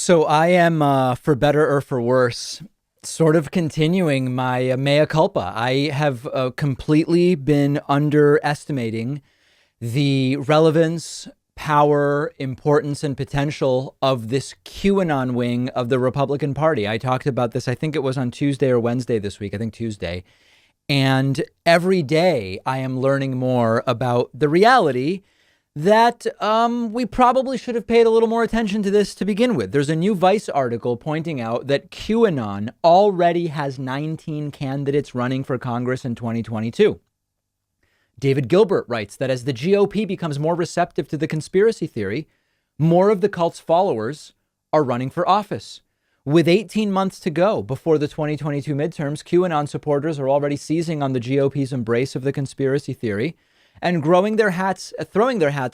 So I am, for better or for worse, sort of continuing my mea culpa. I have completely been underestimating the relevance, power, importance, and potential of this QAnon wing of the Republican Party. I talked about this, I think it was on Tuesday or Wednesday this week, I think Tuesday. And every day I am learning more about the reality that we probably should have paid a little more attention to this to begin with. There's a new Vice article pointing out that QAnon already has 19 candidates running for Congress in 2022. David Gilbert writes that as the GOP becomes more receptive to the conspiracy theory, more of the cult's followers are running for office. With 18 months to go before the 2022 midterms, QAnon supporters are already seizing on the GOP's embrace of the conspiracy theory and throwing their hats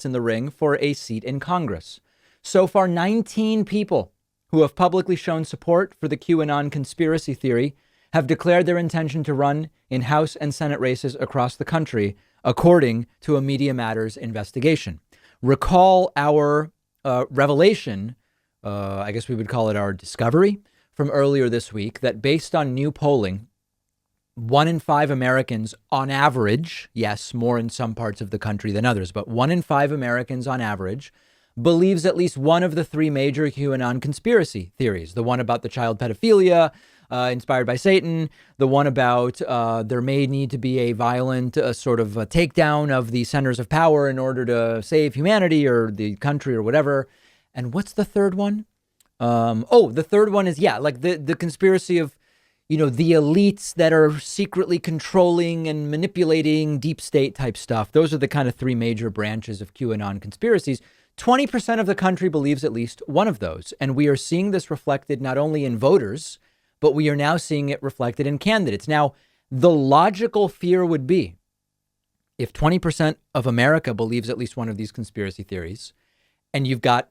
in the ring for a seat in Congress. So far, 19 people who have publicly shown support for the QAnon conspiracy theory have declared their intention to run in House and Senate races across the country, according to a Media Matters investigation. Recall our revelation, I guess we would call it our discovery, from earlier this week, that based on new polling, 1 in 5 Americans on average, yes, more in some parts of the country than others, but 1 in 5 Americans on average believes at least one of the 3 major QAnon conspiracy theories. The one about the child pedophilia inspired by Satan, the one about there may need to be a violent sort of a takedown of the centers of power in order to save humanity or the country or whatever. And what's the third one? The third one is, like the conspiracy of, the elites that are secretly controlling and manipulating deep state type stuff. Those are the kind of 3 major branches of QAnon conspiracies. 20% of the country believes at least one of those. And we are seeing this reflected not only in voters, but we are now seeing it reflected in candidates. Now, the logical fear would be if 20% of America believes at least one of these conspiracy theories, and you've got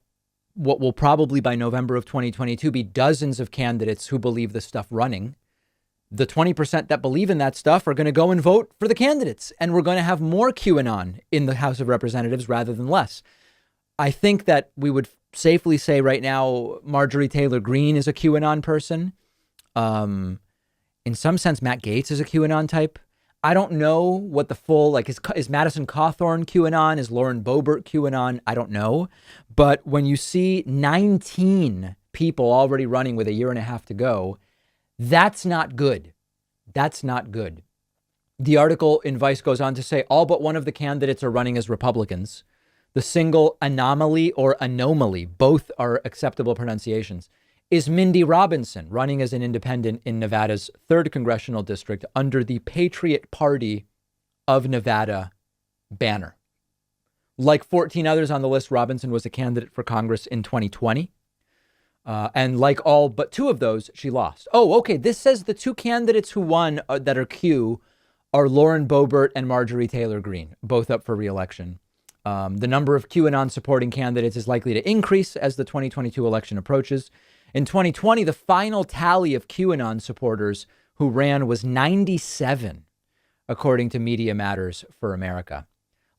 what will probably by November of 2022 be dozens of candidates who believe this stuff running, the 20% that believe in that stuff are going to go and vote for the candidates. And we're going to have more QAnon in the House of Representatives rather than less. I think that we would safely say right now, Marjorie Taylor Greene is a QAnon person. In some sense, Matt Gaetz is a QAnon type. I don't know what the full, is Madison Cawthorn QAnon? Is Lauren Boebert QAnon? I don't know. But when you see 19 people already running with a year and a half to go, that's not good. That's not good. The article in Vice goes on to say all but one of the candidates are running as Republicans. The single anomaly or anomaly, both are acceptable pronunciations, is Mindy Robinson running as an independent in Nevada's 3rd congressional district under the Patriot Party of Nevada banner. Like 14 others on the list, Robinson was a candidate for Congress in 2020. And like all but 2 of those, she lost. Oh, okay. This says the 2 candidates who won that are Q are Lauren Boebert and Marjorie Taylor Greene, both up for re-election. The number of QAnon supporting candidates is likely to increase as the 2022 election approaches. In 2020, the final tally of QAnon supporters who ran was 97, according to Media Matters for America.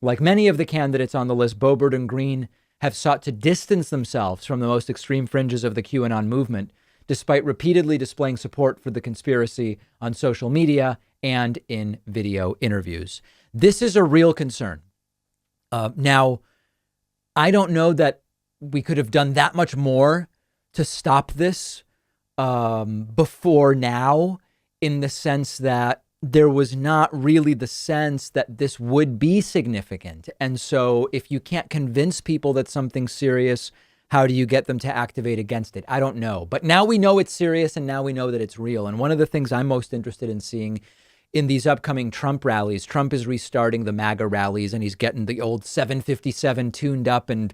Like many of the candidates on the list, Boebert and Greene have sought to distance themselves from the most extreme fringes of the QAnon movement, despite repeatedly displaying support for the conspiracy on social media and in video interviews. This is a real concern. Now, I don't know that we could have done that much more to stop this before now, in the sense that there was not really the sense that this would be significant. And so if you can't convince people that something's serious, how do you get them to activate against it? I don't know. But now we know it's serious, and now we know that it's real. And one of the things I'm most interested in seeing in these upcoming Trump rallies, Trump is restarting the MAGA rallies, and he's getting the old 757 tuned up and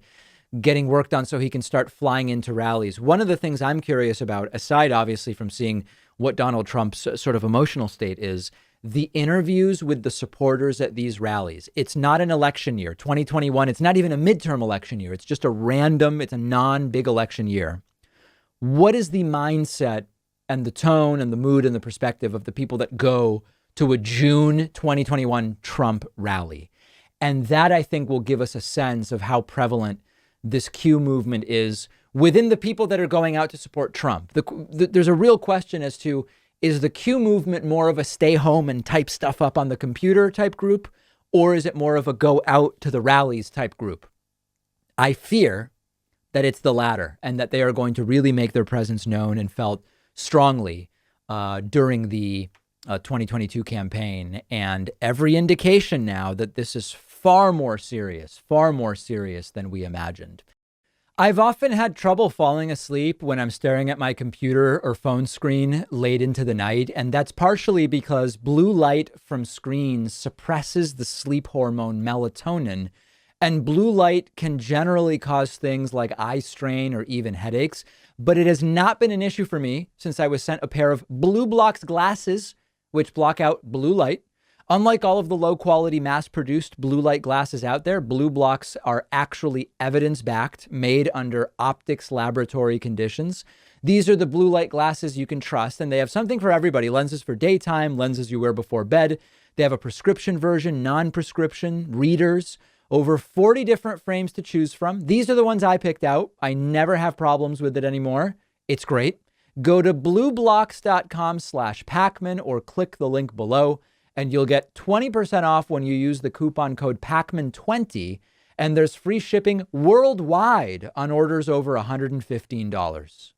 getting worked on so he can start flying into rallies. One of the things I'm curious about, aside obviously from seeing what Donald Trump's sort of emotional state is, the interviews with the supporters at these rallies. It's not an election year, 2021. It's not even a midterm election year. It's just it's a non-big election year. What is the mindset and the tone and the mood and the perspective of the people that go to a June 2021 Trump rally? And that, I think, will give us a sense of how prevalent this Q movement is within the people that are going out to support Trump. There's a real question as to, is the Q movement more of a stay home and type stuff up on the computer type group, or is it more of a go out to the rallies type group? I fear that it's the latter, and that they are going to really make their presence known and felt strongly during the 2022 campaign. And every indication now that this is far more serious than we imagined. I've often had trouble falling asleep when I'm staring at my computer or phone screen late into the night, and that's partially because blue light from screens suppresses the sleep hormone melatonin, and blue light can generally cause things like eye strain or even headaches, but it has not been an issue for me since I was sent a pair of Blue Blocks glasses, which block out blue light. Unlike all of the low-quality, mass-produced blue light glasses out there, Blue Blocks are actually evidence-backed, made under optics laboratory conditions. These are the blue light glasses you can trust, and they have something for everybody. Lenses for daytime, lenses you wear before bed. They have a prescription version, non-prescription, readers, over 40 different frames to choose from. These are the ones I picked out. I never have problems with it anymore. It's great. Go to blueblocks.com/Pakman or click the link below, and you'll get 20% off when you use the coupon code Pakman20, and there's free shipping worldwide on orders over $115.